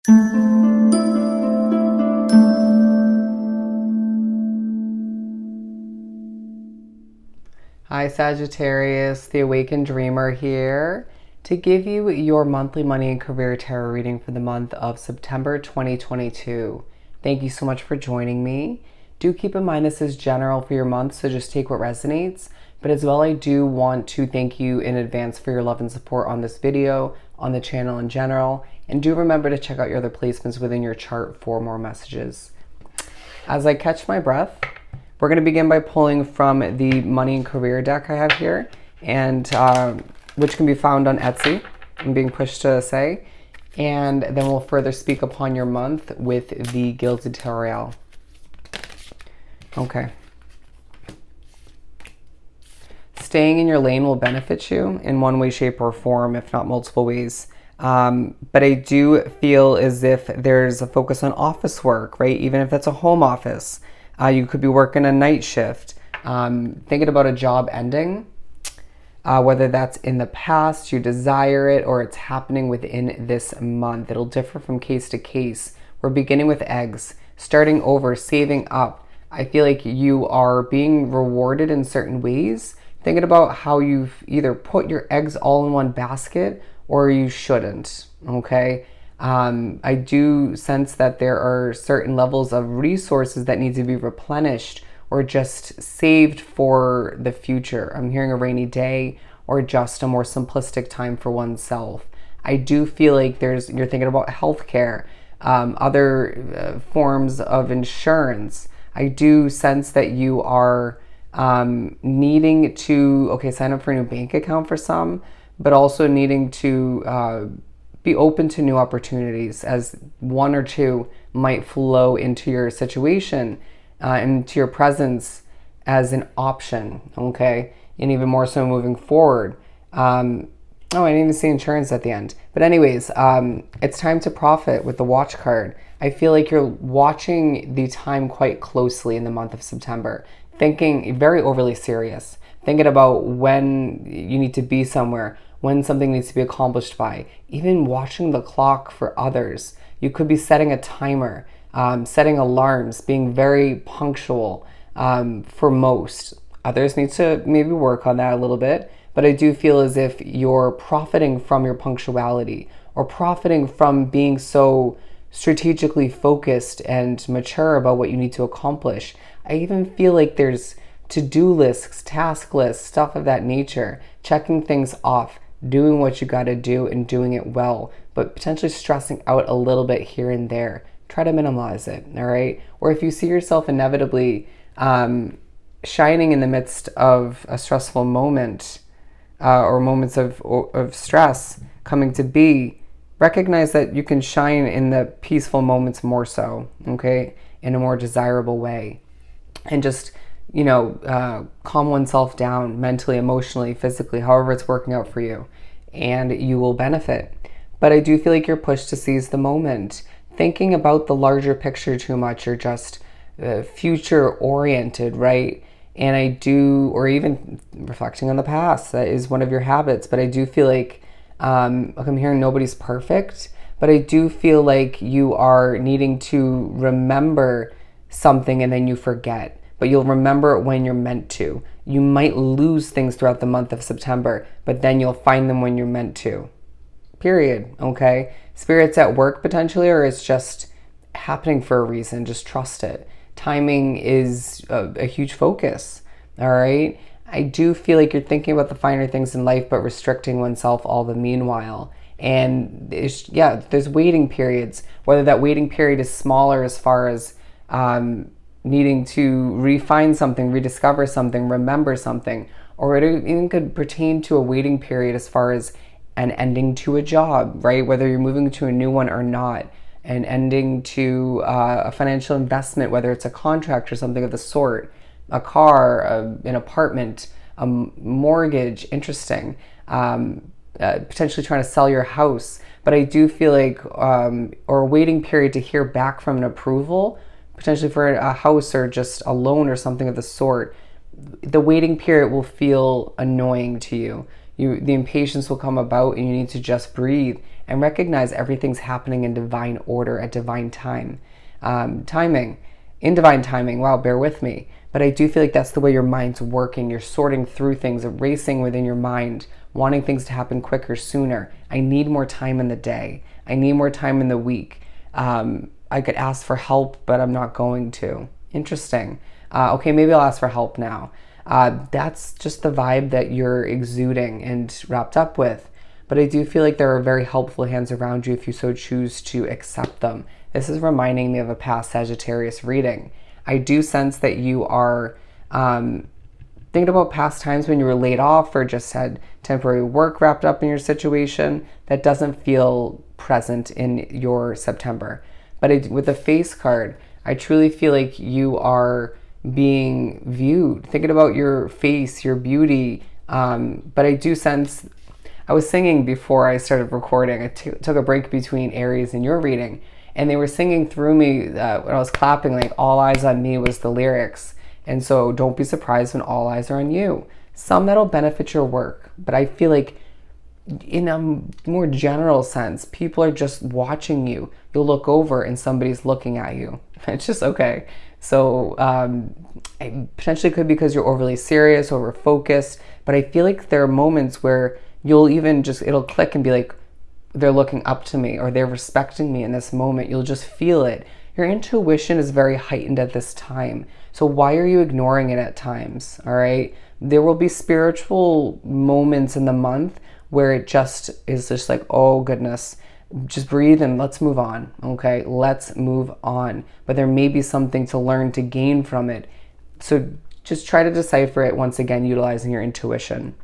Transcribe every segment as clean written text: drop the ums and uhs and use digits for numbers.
Hi Sagittarius, the Awakened Dreamer here to give you your monthly money and career tarot reading for the month of September 2022. Thank you so much for joining me. Do keep in mind this is general for your month, so just take what resonates. But as well, I do want to thank you in advance for your love and support on this video, on the channel in general, and do remember to check out your other placements within your chart for more messages. As I catch my breath, we're going to begin by pulling from the money and career deck I have here, and which can be found on Etsy, I'm being pushed to say. And then we'll further speak upon your month with the Gilded Tarot. Okay. Staying in your lane will benefit you in one way, shape, or form, if not multiple ways. But I do feel as if there's a focus on office work, right? Even if that's a home office. You could be working a night shift, thinking about a job ending, whether that's in the past, you desire it, or it's happening within this month. It'll differ from case to case. We're beginning with eggs, starting over, saving up. I feel like you are being rewarded in certain ways, thinking about how you've either put your eggs all in one basket or you shouldn't, okay? I do sense that there are certain levels of resources that need to be replenished or just saved for the future. I'm hearing a rainy day or just a more simplistic time for oneself. I do feel like you're thinking about healthcare, other forms of insurance. I do sense that you are needing to, sign up for a new bank account for some, but also needing to be open to new opportunities, as one or two might flow into your situation, into your presence as an option, okay? And even more so moving forward. I didn't even see insurance at the end. But anyways, it's time to profit with the Watch card. I feel like you're watching the time quite closely in the month of September, thinking very overly serious, thinking about when you need to be somewhere, when something needs to be accomplished by, even watching the clock for others. You could be setting a timer, setting alarms, being very punctual for most. Others need to maybe work on that a little bit, but I do feel as if you're profiting from your punctuality or profiting from being so strategically focused and mature about what you need to accomplish. I even feel like there's to-do lists, task lists, stuff of that nature, checking things off, doing what you got to do and doing it well, but potentially stressing out a little bit here and there. Try to minimize it, all right? Or if you see yourself inevitably shining in the midst of a stressful moment or moments of stress coming to be, recognize that you can shine in the peaceful moments more so, okay? In a more desirable way. And just calm oneself down mentally, emotionally, physically, however it's working out for you, and you will benefit. But I do feel like you're pushed to seize the moment. Thinking about the larger picture too much, or just future oriented, right? And or even reflecting on the past, that is one of your habits. But I do feel like, I'm hearing nobody's perfect, but I do feel like you are needing to remember something and then you forget. But you'll remember it when you're meant to. You might lose things throughout the month of September, but then you'll find them when you're meant to. Period, okay? Spirit's at work potentially, or it's just happening for a reason. Just trust it. Timing is a huge focus, all right? I do feel like you're thinking about the finer things in life, but restricting oneself all the meanwhile. And there's waiting periods, whether that waiting period is smaller as far as needing to refine something, rediscover something, remember something, or it even could pertain to a waiting period as far as an ending to a job, right? Whether you're moving to a new one or not, an ending to a financial investment, whether it's a contract or something of the sort, a car, an apartment, a mortgage, interesting, potentially trying to sell your house. But I do feel like, or a waiting period to hear back from an approval, potentially for a house or just a loan or something of the sort. The waiting period will feel annoying to you. The impatience will come about and you need to just breathe and recognize everything's happening in divine order at divine timing, in divine timing. Wow, bear with me. But I do feel like that's the way your mind's working. You're sorting through things, racing within your mind, wanting things to happen quicker, sooner. I need more time in the day. I need more time in the week. I could ask for help, but I'm not going to. Interesting. Okay, maybe I'll ask for help now. That's just the vibe that you're exuding and wrapped up with. But I do feel like there are very helpful hands around you if you so choose to accept them. This is reminding me of a past Sagittarius reading. I do sense that you are thinking about past times when you were laid off or just had temporary work wrapped up in your situation. That doesn't feel present in your September. But with the face card, I truly feel like you are being viewed, thinking about your face, your beauty. But I do sense, I was singing before I started recording. I took a break between Aries and your reading, and they were singing through me when I was clapping, like all eyes on me was the lyrics. And so don't be surprised when all eyes are on you. Some that'll benefit your work, but I feel like in a more general sense, people are just watching you. You'll look over and somebody's looking at you. It's just okay. So it potentially could be because you're overly serious, over focused, but I feel like there are moments where you'll even just, it'll click and be like, they're looking up to me or they're respecting me in this moment. You'll just feel it. Your intuition is very heightened at this time. So why are you ignoring it at times? All right. There will be spiritual moments in the month where it just is just like, oh goodness, just breathe and let's move on. Okay. Let's move on. But there may be something to learn, to gain from it. So just try to decipher it once again, utilizing your intuition.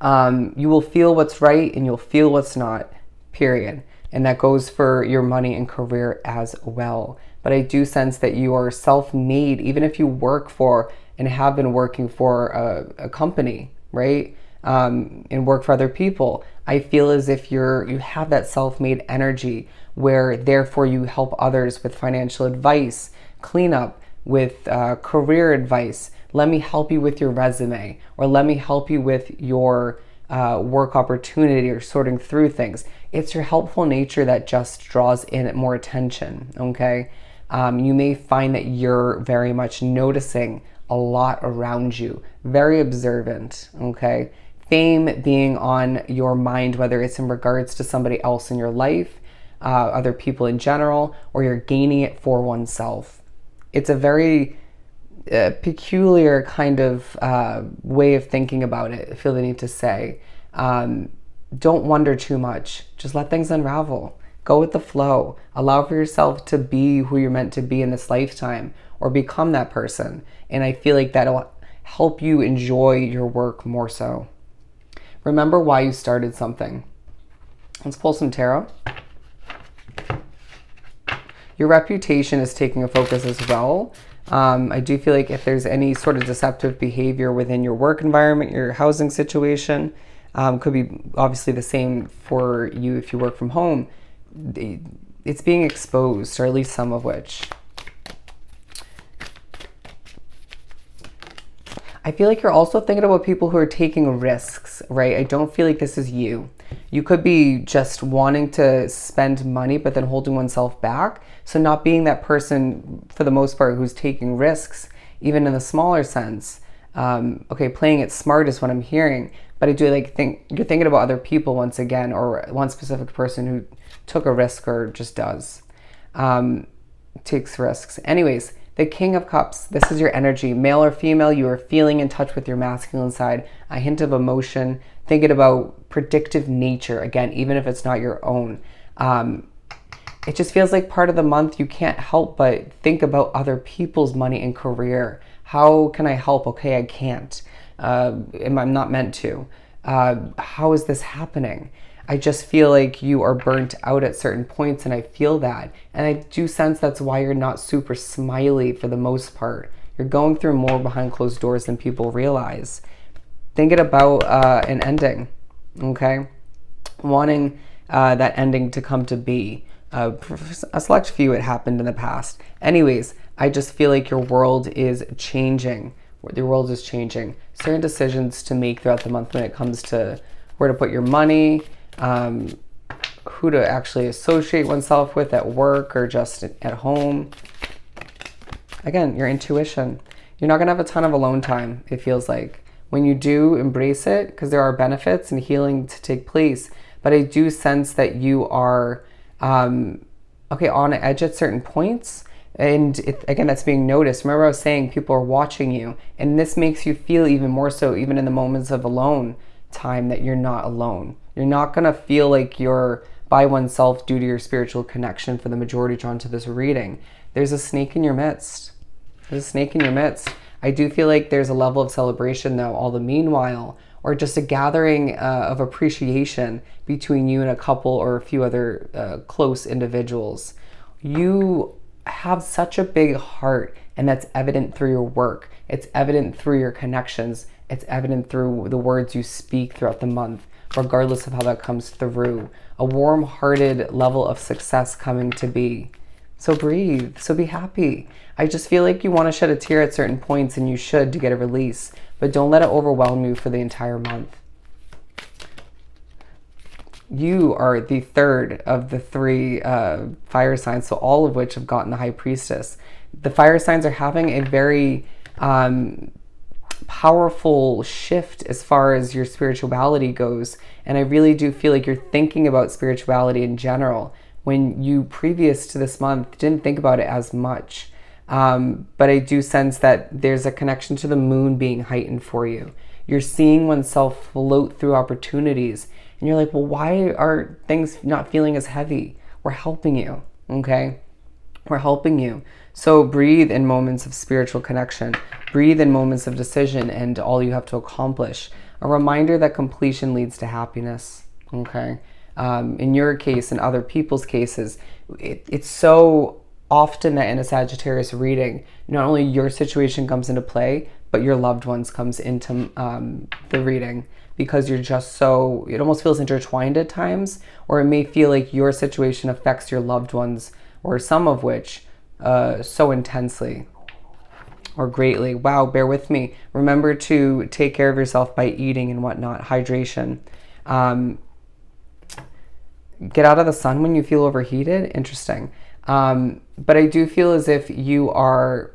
You will feel what's right and you'll feel what's not, period. And that goes for your money and career as well. But I do sense that you are self-made, even if you work for and have been working for a company, right? And work for other people. I feel as if you have that self-made energy where therefore you help others with financial advice, cleanup, with career advice. Let me help you with your resume, or let me help you with your work opportunity, or sorting through things. It's your helpful nature that just draws in more attention, okay? You may find that you're very much noticing a lot around you, very observant, okay? Fame being on your mind, whether it's in regards to somebody else in your life, other people in general, or you're gaining it for oneself. It's a very peculiar kind of way of thinking about it, I feel the need to say. Don't wonder too much. Just let things unravel. Go with the flow. Allow for yourself to be who you're meant to be in this lifetime, or become that person. And I feel like that'll help you enjoy your work more so. Remember why you started something. Let's pull some tarot. Your reputation is taking a focus as well. I do feel like if there's any sort of deceptive behavior within your work environment, your housing situation, could be obviously the same for you if you work from home. It's being exposed, or at least some of which. I feel like you're also thinking about people who are taking risks, right? I don't feel like this is you. You could be just wanting to spend money, but then holding oneself back. So not being that person, for the most part, who's taking risks, even in the smaller sense. Okay, playing it smart is what I'm hearing. But I do think you're thinking about other people once again, or one specific person who took a risk or just does. Takes risks. Anyways, the King of Cups, this is your energy. Male or female, you are feeling in touch with your masculine side. A hint of emotion, thinking about predictive nature, again, even if it's not your own. It just feels like part of the month you can't help but think about other people's money and career. How can I help? Okay, I can't. I'm not meant to. How is this happening? I just feel like you are burnt out at certain points, and I feel that. And I do sense that's why you're not super smiley for the most part. You're going through more behind closed doors than people realize. Thinking about an ending, okay? Wanting that ending to come to be. For a select few, it happened in the past. Anyways, I just feel like your world is changing. Your world is changing. Certain decisions to make throughout the month when it comes to where to put your money, who to actually associate oneself with at work or just at home. Again, your intuition. You're not going to have a ton of alone time, it feels like. When you do, embrace it, because there are benefits and healing to take place. But I do sense that you are, on edge at certain points. And again, that's being noticed. Remember I was saying people are watching you. And this makes you feel even more so, even in the moments of alone time, that you're not alone. You're not going to feel like you're by oneself due to your spiritual connection for the majority drawn to this reading. There's a snake in your midst. There's a snake in your midst. I do feel like there's a level of celebration though, all the meanwhile, or just a gathering of appreciation between you and a couple or a few other close individuals. You have such a big heart, and that's evident through your work. It's evident through your connections. It's evident through the words you speak throughout the month, regardless of how that comes through. A warm-hearted level of success coming to be. So breathe, so be happy. I just feel like you want to shed a tear at certain points, and you should, to get a release, but don't let it overwhelm you for the entire month. You are the third of the three fire signs, so all of which have gotten the High Priestess. The fire signs are having a very powerful shift as far as your spirituality goes, and I really do feel like you're thinking about spirituality in general when you, previous to this month, didn't think about it as much. But I do sense that there's a connection to the moon being heightened for you. You're seeing oneself float through opportunities, and you're like, well, why are things not feeling as heavy? We're helping you, okay? We're helping you. So breathe in moments of spiritual connection. Breathe in moments of decision and all you have to accomplish. A reminder that completion leads to happiness, okay? In your case and other people's cases, it's so often that in a Sagittarius reading, not only your situation comes into play, but your loved ones comes into the reading, because you're just so, it almost feels intertwined at times, or it may feel like your situation affects your loved ones, or some of which, so intensely or greatly. Wow, bear with me. Remember to take care of yourself by eating and whatnot, hydration. Get out of the sun when you feel overheated. Interesting. But I do feel as if you are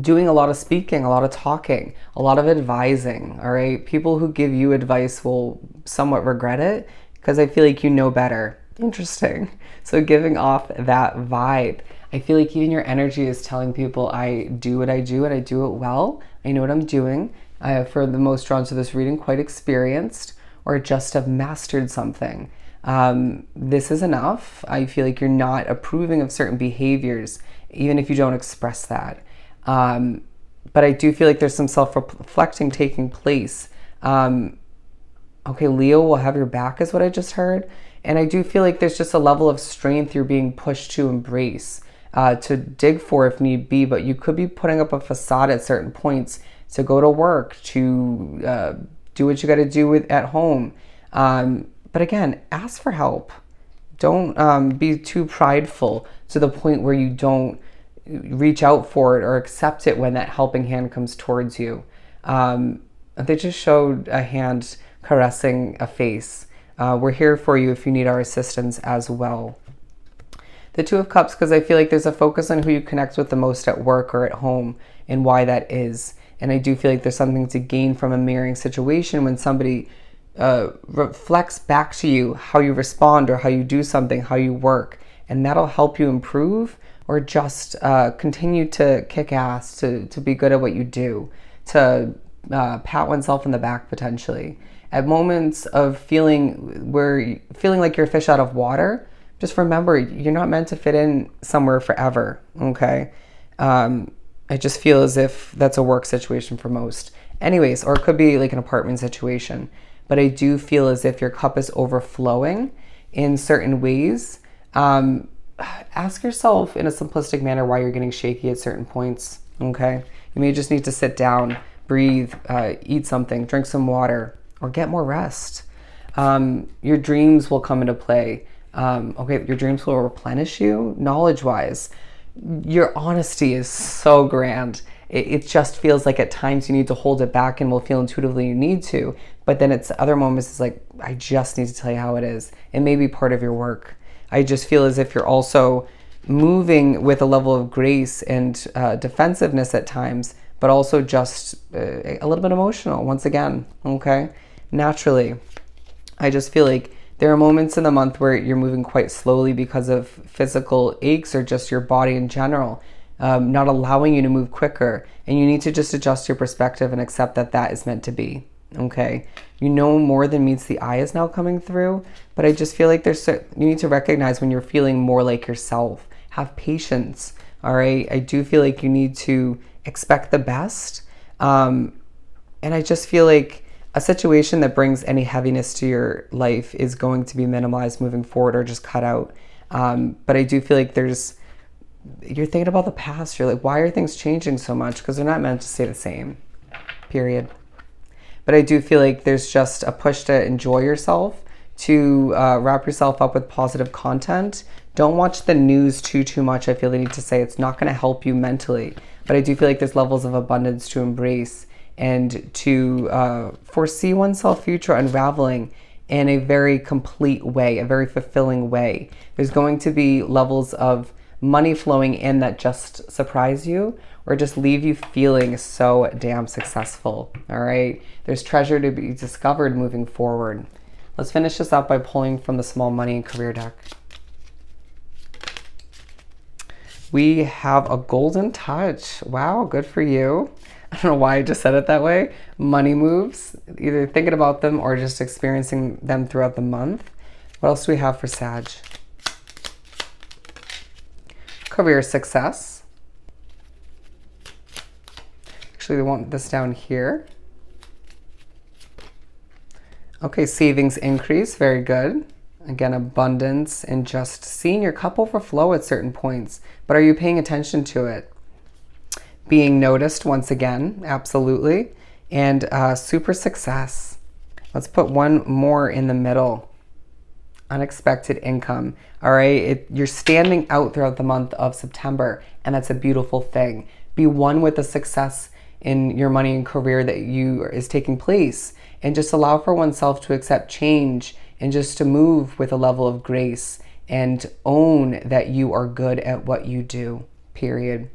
doing a lot of speaking, a lot of talking, a lot of advising, all right? People who give you advice will somewhat regret it, because I feel like you know better. Interesting. So giving off that vibe. I feel like even your energy is telling people, I do what I do and I do it well. I know what I'm doing. For the most drawn to this reading, quite experienced, or just have mastered something. This is enough. I feel like you're not approving of certain behaviors, even if you don't express that. But I do feel like there's some self-reflecting taking place. Okay, Leo will have your back is what I just heard. And I do feel like there's just a level of strength you're being pushed to embrace, to dig for if need be, but you could be putting up a facade at certain points to go to work, to do what you got to do at home. But again, ask for help. Don't be too prideful to the point where you don't reach out for it or accept it when that helping hand comes towards you. They just showed a hand caressing a face. We're here for you if you need our assistance as well. The Two of Cups, because I feel like there's a focus on who you connect with the most at work or at home and why that is. And I do feel like there's something to gain from a mirroring situation when somebody reflects back to you how you respond or how you do something, how you work. And that'll help you improve or just continue to kick ass, to be good at what you do, to pat oneself in the back potentially. At moments of feeling like you're a fish out of water, just remember you're not meant to fit in somewhere forever, okay? I just feel as if that's a work situation for most. Anyways, or it could be like an apartment situation. But I do feel as if your cup is overflowing in certain ways. Ask yourself in a simplistic manner why you're getting shaky at certain points, okay? You may just need to sit down, breathe, eat something, drink some water, or get more rest. Your dreams will come into play. Okay, your dreams will replenish you knowledge-wise. Your honesty is so grand. it just feels like at times you need to hold it back and will feel intuitively you need to. But then it's other moments it's like, I just need to tell you how it is. It may be part of your work. I just feel as if you're also moving with a level of grace and defensiveness at times, but also just a little bit emotional once again, okay? Naturally, I just feel like there are moments in the month where you're moving quite slowly because of physical aches or just your body in general, not allowing you to move quicker. And you need to just adjust your perspective and accept that that is meant to be, okay? You know, more than meets the eye is now coming through, but I just feel like you need to recognize when you're feeling more like yourself. Have patience, all right? I do feel like you need to expect the best. And I just feel like a situation that brings any heaviness to your life is going to be minimalized moving forward or just cut out. But I do feel like you're thinking about the past. You're like, why are things changing so much? Because they're not meant to stay the same, period. But I do feel like there's just a push to enjoy yourself, to wrap yourself up with positive content. Don't watch the news too much. I feel the need to say it's not going to help you mentally. But I do feel like there's levels of abundance to embrace and to foresee oneself future unraveling in a very complete way, a very fulfilling way. There's going to be levels of money flowing in that just surprise you or just leave you feeling so damn successful, all right? There's treasure to be discovered moving forward. Let's finish this up by pulling from the small money and career deck. We have a golden touch. Wow, good for you. I don't know why I just said it that way. Money moves, either thinking about them or just experiencing them throughout the month. What else do we have for Sag? Career success. Actually, we want this down here. Okay, savings increase, very good. Again, abundance and just seeing your cup overflow at certain points. But are you paying attention to it? Being noticed once again, absolutely. And super success. Let's put one more in the middle. Unexpected income. All right, you're standing out throughout the month of September, and that's a beautiful thing. Be one with the success in your money and career that is taking place, and just allow for oneself to accept change and just to move with a level of grace and own that you are good at what you do, period.